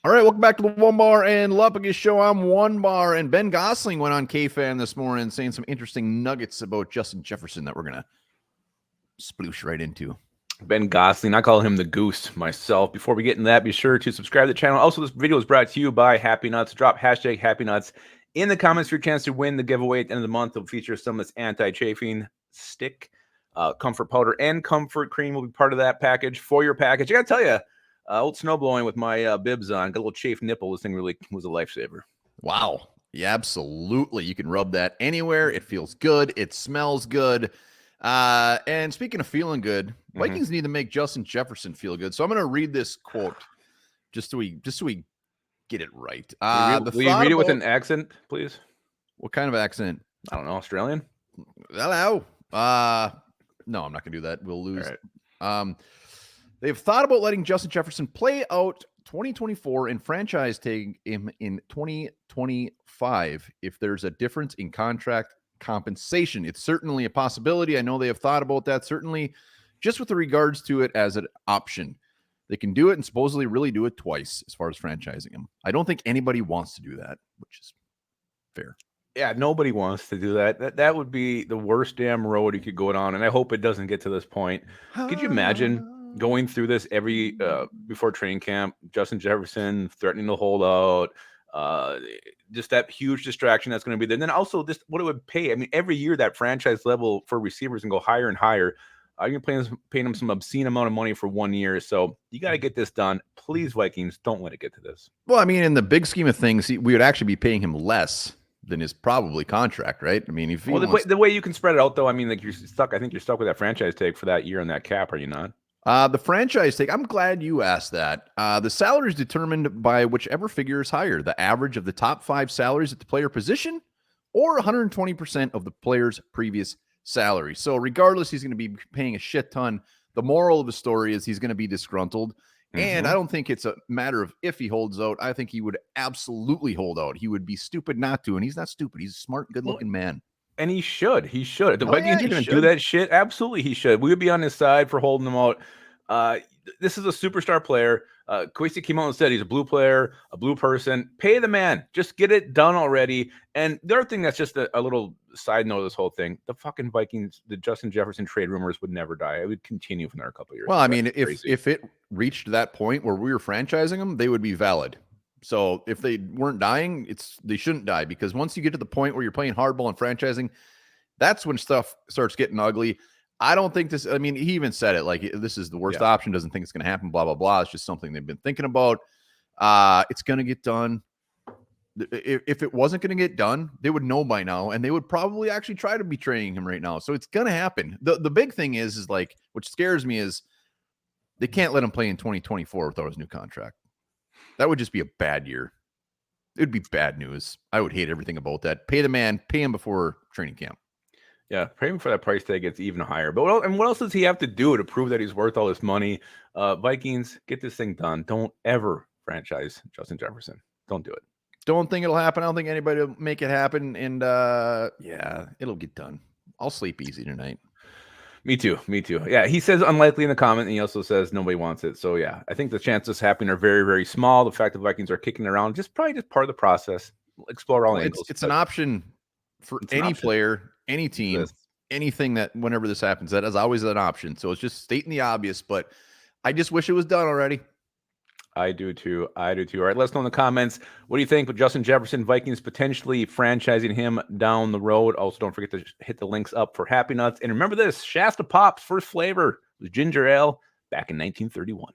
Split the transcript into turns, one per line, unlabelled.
All right, welcome back to the Onebar and Lupagus show. I'm Onebar, and Ben Gosling went on K-Fan this morning saying some interesting nuggets about Justin Jefferson that we're going to sploosh right into.
Ben Gosling, I call him the Goose myself. Before we get into that, be sure to subscribe to the channel. Also, this video is brought to you by Happy Nuts. Drop hashtag Happy Nuts in the comments for your chance to win the giveaway at the end of the month. It'll feature some of this anti-chafing stick, comfort powder, and comfort cream will be part of that package for your package. I got to tell you, old snow blowing with my bibs on, got a little chafed nipple. This thing really was a lifesaver.
Wow. Yeah, absolutely. You can rub that anywhere. It feels good. It smells good. And speaking of feeling good, Vikings need to make Justin Jefferson feel good. So I'm going to read this quote just so we get it right.
Will you read it with an accent, please?
What kind of accent?
I don't know. Australian?
Hello. No, I'm not going to do that. We'll lose. Right. They've thought about letting Justin Jefferson play out 2024 and franchise tag him in 2025 if there's a difference in contract compensation. It's certainly a possibility. I know they have thought about that, certainly just with regards to it as an option. They can do it and supposedly really do it twice as far as franchising him. I don't think anybody wants to do that, which is fair.
Yeah, nobody wants to do that. That would be the worst damn road you could go down, and I hope it doesn't get to this point. Could you imagine going through this every before training camp, Justin Jefferson threatening to hold out, just that huge distraction that's going to be there. And then also just what it would pay. I mean, every year that franchise level for receivers can go higher and higher. You're paying them some obscene amount of money for 1 year. So you got to get this done. Please, Vikings, don't let it get to this.
Well, I mean, in the big scheme of things, we would actually be paying him less than his probably contract, right? I mean, if
the way you can spread it out, though, I mean, like you're stuck. I think you're stuck with that franchise tag for that year on that cap, are you not?
The franchise tag, I'm glad you asked that. The salary is determined by whichever figure is higher, the average of the top 5 salaries at the player position or 120% of the player's previous salary. So regardless, he's going to be paying a shit ton. The moral of the story is he's going to be disgruntled. And I don't think it's a matter of if he holds out. I think he would absolutely hold out. He would be stupid not to. And he's not stupid. He's a smart, good-looking man.
And he should. He should. If the Vikings are going to do that shit, absolutely he should. We would be on his side for holding him out. This is a superstar player. Kwesi came out and said he's a blue player, a blue person. Pay the man. Just get it done already. And the other thing that's just a little side note of this whole thing, the fucking Vikings, the Justin Jefferson trade rumors would never die. It would continue for another couple of years.
Well, I mean, if it reached that point where we were franchising them, they would be valid. So if they weren't dying, they shouldn't die, because once you get to the point where you're playing hardball and franchising, that's when stuff starts getting ugly. I don't think this, I mean, he even said it, like, this is the worst option, doesn't think it's going to happen, blah, blah, blah. It's just something they've been thinking about. It's going to get done. If it wasn't going to get done, they would know by now, and they would probably actually try to be training him right now. So it's going to happen. The big thing is like, what scares me is they can't let him play in 2024 without his new contract. That would just be a bad year. It would be bad news. I would hate everything about that. Pay the man, pay him before training camp.
Yeah, pay him for that price tag gets even higher. But what else does he have to do to prove that he's worth all this money? Vikings, get this thing done. Don't ever franchise Justin Jefferson. Don't do it.
Don't think it'll happen. I don't think anybody will make it happen. And yeah, it'll get done. I'll sleep easy tonight.
Me too. Yeah, he says unlikely in the comment, and he also says nobody wants it. So yeah, I think the chances happening are very, very small. The fact that Vikings are kicking around, probably just part of the process. Explore all angles.
It's an option for any player, any team, anything that whenever this happens, that is always an option. So it's just stating the obvious, but I just wish it was done already.
I do too. All right, let us know in the comments. What do you think with Justin Jefferson, Vikings potentially franchising him down the road? Also, don't forget to hit the links up for Happy Nuts. And remember this, Shasta Pop's first flavor was ginger ale back in 1931.